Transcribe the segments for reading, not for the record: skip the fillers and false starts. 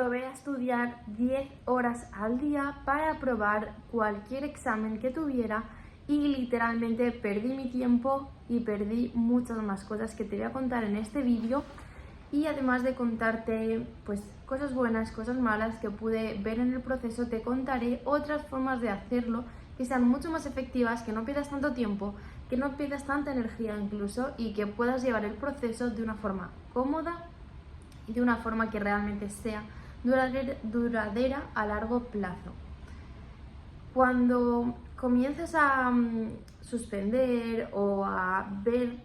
probé a estudiar 10 horas al día para aprobar cualquier examen que tuviera y literalmente perdí mi tiempo y perdí muchas más cosas que te voy a contar en este vídeo. Y además de contarte pues cosas buenas, cosas malas que pude ver en el proceso, te contaré otras formas de hacerlo que sean mucho más efectivas, que no pierdas tanto tiempo, que no pierdas tanta energía incluso, y que puedas llevar el proceso de una forma cómoda y de una forma que realmente sea duradera a largo plazo. Cuando comienzas a suspender o a ver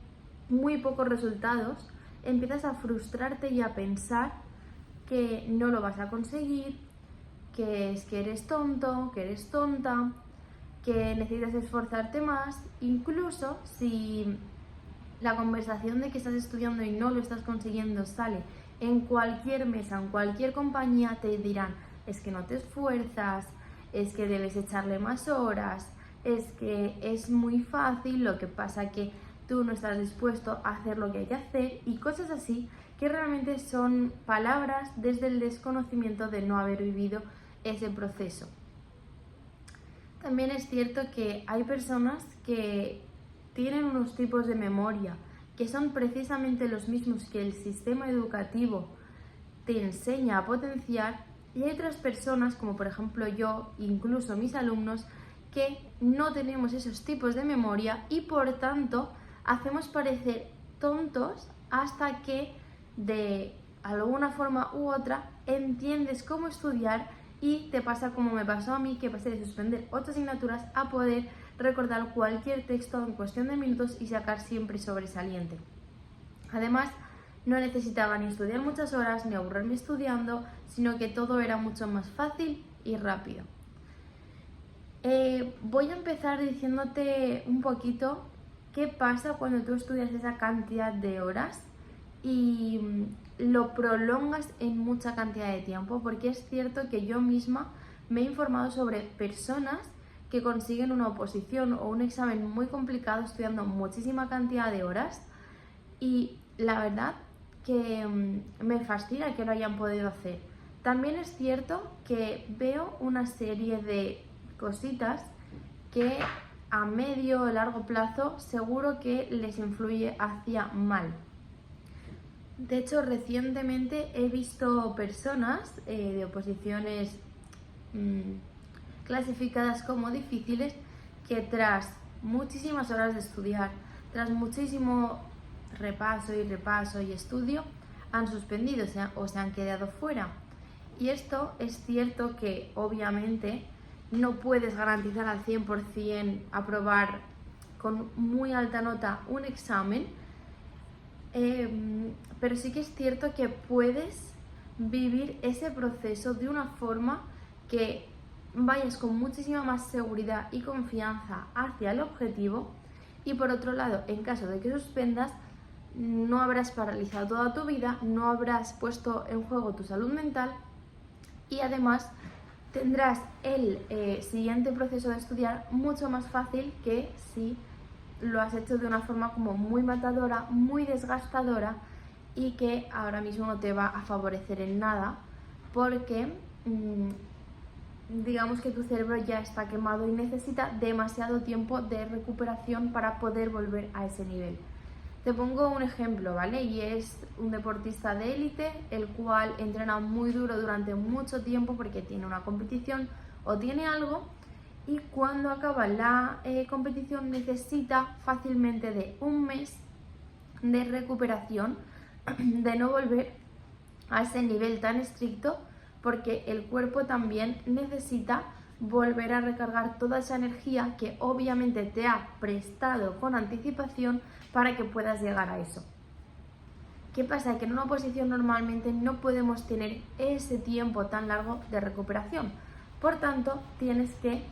muy pocos resultados, empiezas a frustrarte y a pensar que no lo vas a conseguir, que es que eres tonto, que eres tonta, que necesitas esforzarte más. Incluso si la conversación de que estás estudiando y no lo estás consiguiendo sale en cualquier mesa, en cualquier compañía, te dirán: es que no te esfuerzas, es que debes echarle más horas, es que es muy fácil, lo que pasa que tú no estás dispuesto a hacer lo que hay que hacer, y cosas así que realmente son palabras desde el desconocimiento de no haber vivido ese proceso. También es cierto que hay personas que tienen unos tipos de memoria que son precisamente los mismos que el sistema educativo te enseña a potenciar, y hay otras personas, como por ejemplo yo, incluso mis alumnos, que no tenemos esos tipos de memoria y por tanto hacemos parecer tontos hasta que de alguna forma u otra entiendes cómo estudiar y te pasa como me pasó a mí, que pasé de suspender 8 asignaturas a poder recordar cualquier texto en cuestión de minutos y sacar siempre sobresaliente. Además, no necesitaba ni estudiar muchas horas ni aburrirme estudiando, sino que todo era mucho más fácil y rápido. Voy a empezar diciéndote un poquito qué pasa cuando tú estudias esa cantidad de horas y lo prolongas en mucha cantidad de tiempo, porque es cierto que yo misma me he informado sobre personas que consiguen una oposición o un examen muy complicado estudiando muchísima cantidad de horas, y la verdad que me fascina que lo hayan podido hacer. También es cierto que veo una serie de cositas que a medio o largo plazo seguro que les influye hacia mal. De hecho, recientemente he visto personas de oposiciones clasificadas como difíciles que tras muchísimas horas de estudiar, tras muchísimo repaso y estudio, han suspendido o se han quedado fuera. Y esto es cierto que obviamente no puedes garantizar al 100% aprobar con muy alta nota un examen, pero sí que es cierto que puedes vivir ese proceso de una forma que vayas con muchísima más seguridad y confianza hacia el objetivo. Y por otro lado, en caso de que suspendas, no habrás paralizado toda tu vida, no habrás puesto en juego tu salud mental, y además tendrás el siguiente proceso de estudiar mucho más fácil que si lo has hecho de una forma como muy matadora, muy desgastadora, y que ahora mismo no te va a favorecer en nada, porque digamos que tu cerebro ya está quemado y necesita demasiado tiempo de recuperación para poder volver a ese nivel. Te pongo un ejemplo, ¿vale? Y es un deportista de élite, el cual entrena muy duro durante mucho tiempo porque tiene una competición o tiene algo, y cuando acaba la competición necesita fácilmente de un mes de recuperación, de no volver a ese nivel tan estricto, porque el cuerpo también necesita volver a recargar toda esa energía que obviamente te ha prestado con anticipación para que puedas llegar a eso. ¿Qué pasa? Que en una oposición normalmente no podemos tener ese tiempo tan largo de recuperación. Por tanto, tienes que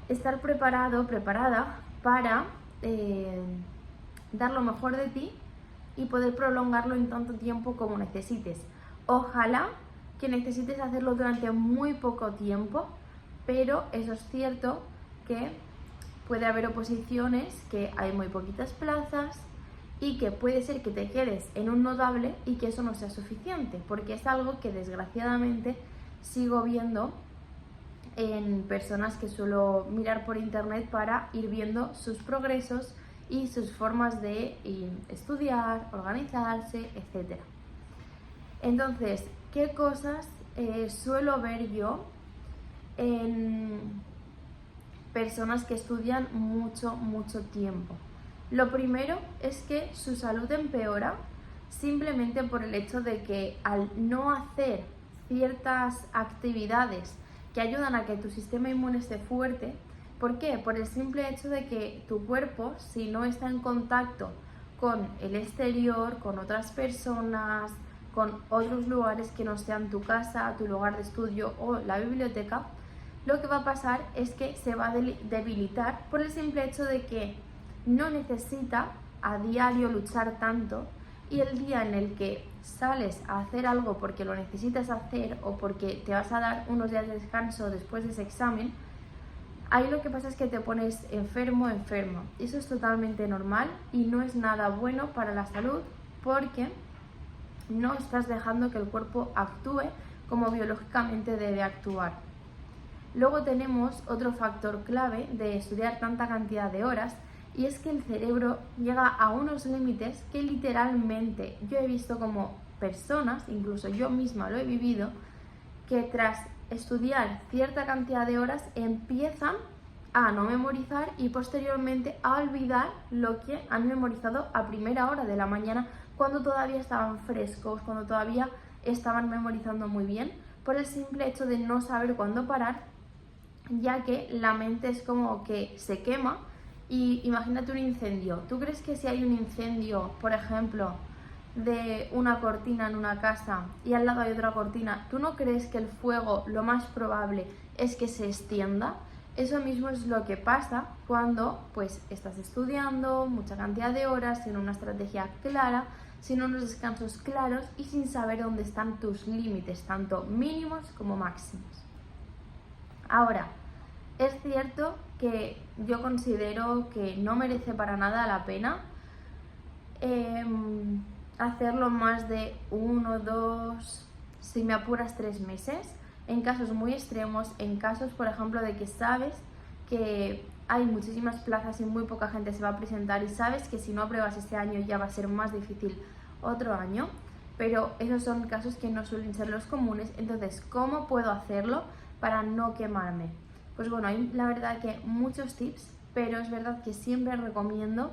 estar preparado, preparada para dar lo mejor de ti y poder prolongarlo en tanto tiempo como necesites. Ojalá que necesites hacerlo durante muy poco tiempo, pero eso es cierto que puede haber oposiciones que hay muy poquitas plazas y que puede ser que te quedes en un notable y que eso no sea suficiente, porque es algo que desgraciadamente sigo viendo en personas que suelo mirar por internet para ir viendo sus progresos y sus formas de estudiar, organizarse, etc. Entonces, ¿qué cosas suelo ver yo en personas que estudian mucho tiempo? Lo primero es que su salud empeora simplemente por el hecho de que al no hacer ciertas actividades que ayudan a que tu sistema inmune esté fuerte. ¿Por qué? Por el simple hecho de que tu cuerpo, si no está en contacto con el exterior, con otras personas, con otros lugares que no sean tu casa, tu lugar de estudio o la biblioteca, lo que va a pasar es que se va a debilitar por el simple hecho de que no necesita a diario luchar tanto, y el día en el que sales a hacer algo porque lo necesitas hacer o porque te vas a dar unos días de descanso después de ese examen, ahí lo que pasa es que te pones enfermo. Eso es totalmente normal y no es nada bueno para la salud, porque no estás dejando que el cuerpo actúe como biológicamente debe actuar. Luego tenemos otro factor clave de estudiar tanta cantidad de horas, y es que el cerebro llega a unos límites que literalmente yo he visto como personas, incluso yo misma lo he vivido, que tras estudiar cierta cantidad de horas empiezan a no memorizar y posteriormente a olvidar lo que han memorizado a primera hora de la mañana, cuando todavía estaban frescos, cuando todavía estaban memorizando muy bien, por el simple hecho de no saber cuándo parar, ya que la mente es como que se quema. Y imagínate un incendio. ¿Tú crees que si hay un incendio, por ejemplo, de una cortina en una casa y al lado hay otra cortina, ¿tú no crees que el fuego lo más probable es que se extienda? Eso mismo es lo que pasa cuando pues estás estudiando mucha cantidad de horas, sin una estrategia clara, sin unos descansos claros y sin saber dónde están tus límites, tanto mínimos como máximos. Ahora, es cierto que yo considero que no merece para nada la pena hacerlo más de 1, 2, si me apuras 3 meses, en casos muy extremos, en casos, por ejemplo, de que sabes que hay muchísimas plazas y muy poca gente se va a presentar y sabes que si no apruebas este año ya va a ser más difícil otro año, pero esos son casos que no suelen ser los comunes. Entonces, ¿cómo puedo hacerlo para no quemarme? Pues bueno, hay la verdad que muchos tips, pero es verdad que siempre recomiendo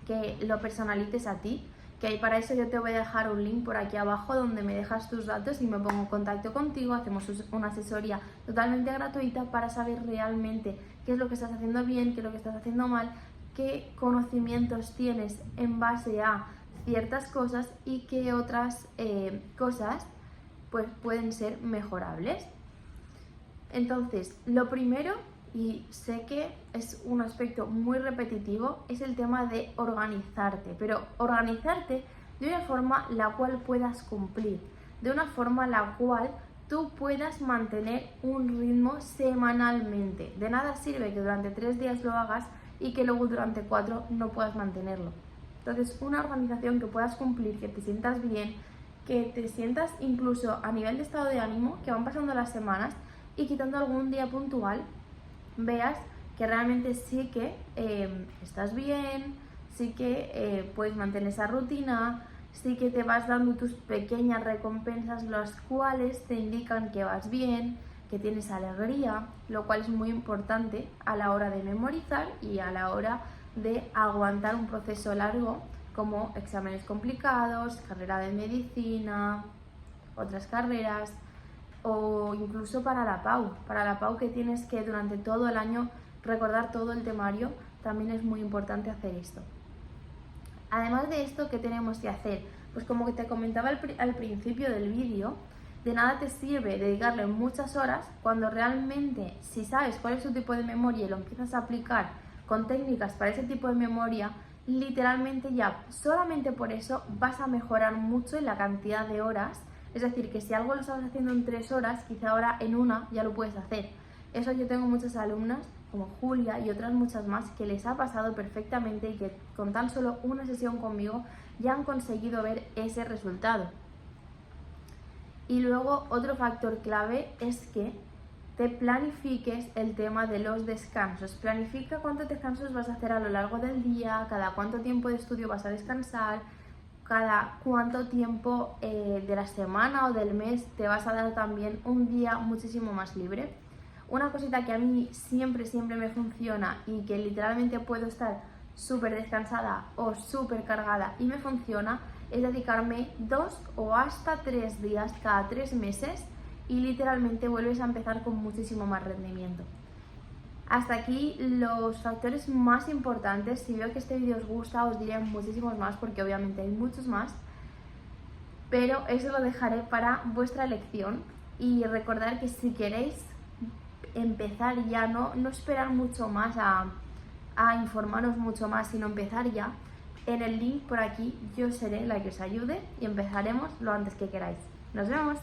que lo personalices a ti, que para eso yo te voy a dejar un link por aquí abajo donde me dejas tus datos y me pongo en contacto contigo, hacemos una asesoría totalmente gratuita para saber realmente qué es lo que estás haciendo bien, qué es lo que estás haciendo mal, qué conocimientos tienes en base a ciertas cosas y qué otras cosas pues pueden ser mejorables. Entonces, lo primero, y sé que es un aspecto muy repetitivo, es el tema de organizarte, pero organizarte de una forma la cual puedas cumplir, de una forma la cual tú puedas mantener un ritmo semanalmente. De nada sirve que durante 3 días lo hagas y que luego durante 4 no puedas mantenerlo. Entonces, una organización que puedas cumplir, que te sientas bien, que te sientas incluso a nivel de estado de ánimo, que van pasando las semanas y quitando algún día puntual, veas que realmente sí que estás bien, sí que puedes mantener esa rutina, sí que te vas dando tus pequeñas recompensas, las cuales te indican que vas bien, que tienes alegría, lo cual es muy importante a la hora de memorizar y a la hora de aguantar un proceso largo como exámenes complicados, carrera de medicina, otras carreras, o incluso para la PAU que tienes que durante todo el año recordar todo el temario, también es muy importante hacer esto. Además de esto, ¿qué tenemos que hacer? Pues como que te comentaba al principio del vídeo, de nada te sirve dedicarle muchas horas cuando realmente, si sabes cuál es tu tipo de memoria y lo empiezas a aplicar con técnicas para ese tipo de memoria, literalmente ya solamente por eso vas a mejorar mucho en la cantidad de horas. Es decir, que si algo lo estabas haciendo en 3 horas, quizá ahora en 1 ya lo puedes hacer. Eso yo tengo muchas alumnas como Julia y otras muchas más, que les ha pasado perfectamente y que con tan solo una sesión conmigo ya han conseguido ver ese resultado. Y luego otro factor clave es que te planifiques el tema de los descansos. Planifica cuántos descansos vas a hacer a lo largo del día, cada cuánto tiempo de estudio vas a descansar, cada cuánto tiempo de la semana o del mes te vas a dar también un día muchísimo más libre. Una cosita que a mí siempre me funciona y que literalmente puedo estar súper descansada o súper cargada y me funciona, es dedicarme 2 o hasta 3 días cada 3 meses y literalmente vuelves a empezar con muchísimo más rendimiento. Hasta aquí los factores más importantes. Si veo que este vídeo os gusta, os diré muchísimos más porque obviamente hay muchos más, pero eso lo dejaré para vuestra elección. Y recordad que si queréis empezar ya, no esperar mucho más a informaros mucho más, sino empezar ya, en el link por aquí yo seré la que os ayude y empezaremos lo antes que queráis. ¡Nos vemos!